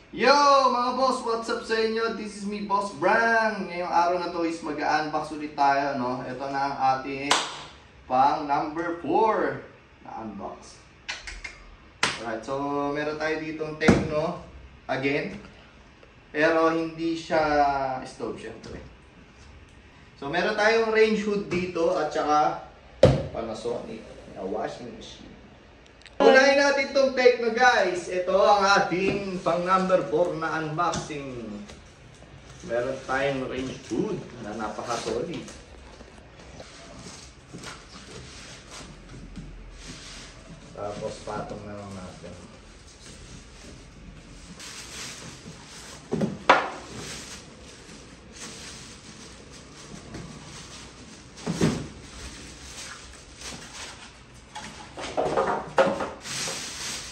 Yo mga boss, what's up sa inyo? This is me, Boss Brang. Ngayong araw na to is mag-unbox ulit tayo, no? Ito na ang ating pang number 4 na unbox. Alright, so meron tayo ditong Tecno again. Pero hindi siya stove, syempre. So meron tayong range hood dito at saka Panasonic na washing machine. Unahin natin itong Tecno, guys. Ito ang ating pang number 4 na unboxing. Meron tayong range hood na napaka-solid. Tapos patong na lang natin.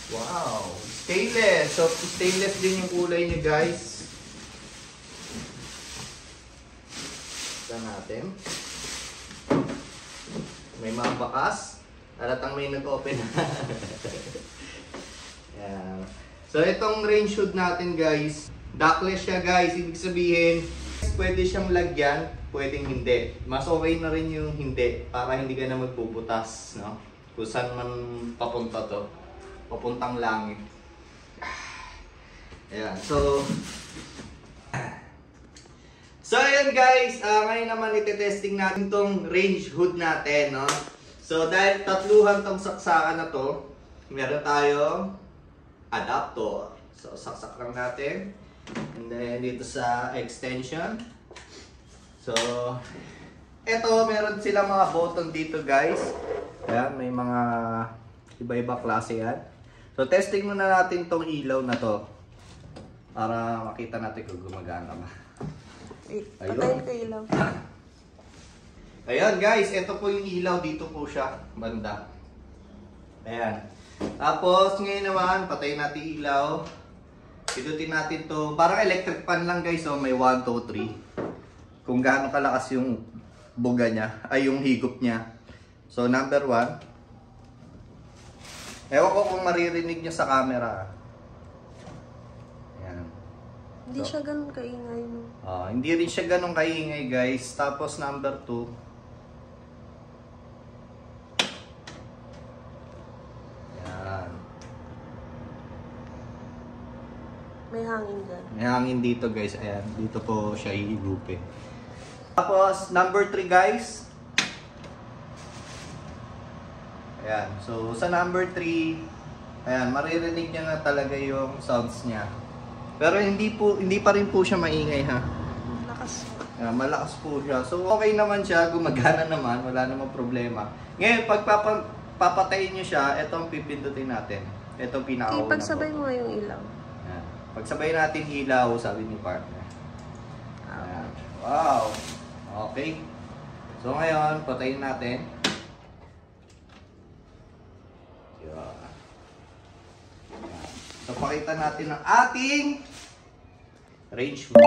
Wow! Stainless! So, stainless din yung kulay niya, guys. Ito natin. May mga bakas. Alatang may nag-open. Yan. So, itong range hood natin, guys. Ductless siya, guys. Ibig sabihin, pwede siyang lagyan, pwedeng hindi. Mas okay na rin yung hindi para hindi ka na magbubutas, no? Kung saan man papunta to. Papuntang langit. Ayan. So ayan guys. Ngayon naman ite-testing natin tong range hood natin, no? So dahil tatluhan tong saksakan na to, meron tayong adapter. So saksak lang natin. And then dito sa extension. So eto, meron silang mga button dito, guys. Ayan, may mga iba-iba klase yan. So, testing muna natin tong ilaw na to para makita natin kung gumagana ba. Patayin ko ilaw. Ayan guys, ito po yung ilaw. Dito po siya, banda. Ayan. Tapos, ngayon naman, patayin natin ilaw. Pidutin natin to. Parang electric fan lang guys. So, may 1, 2, 3. Kung gaano kalakas yung buga niya, ay yung higop niya. So, number 1. Ewan ko kung maririnig niya sa camera. Ayan. Hindi siya ganun kaingay, no? Hindi rin siya ganun kaingay, guys. Tapos number 2. Ayan. May hangin dyan. May hangin dito, guys. Ayan. Dito po siya iigupin. Tapos number 3, guys. Ayan. So, sa number 3, ayan, maririnig niya na talaga yung sounds niya. Pero hindi pa rin po siya maingay, ha. Lakas. Ayan, malakas po siya. So, okay naman siya. Gumagana naman. Wala namang problema. Ngayon, pag papatayin niyo siya, ito ang pipindutin natin. Ito ang pinakauna po. Ipagsabay mo yung ilaw. Ayan. Pagsabay natin ilaw, sabi ni partner. Ayan. Wow! Okay. So, ngayon, patayin natin. So, pakita natin ang ating range hood.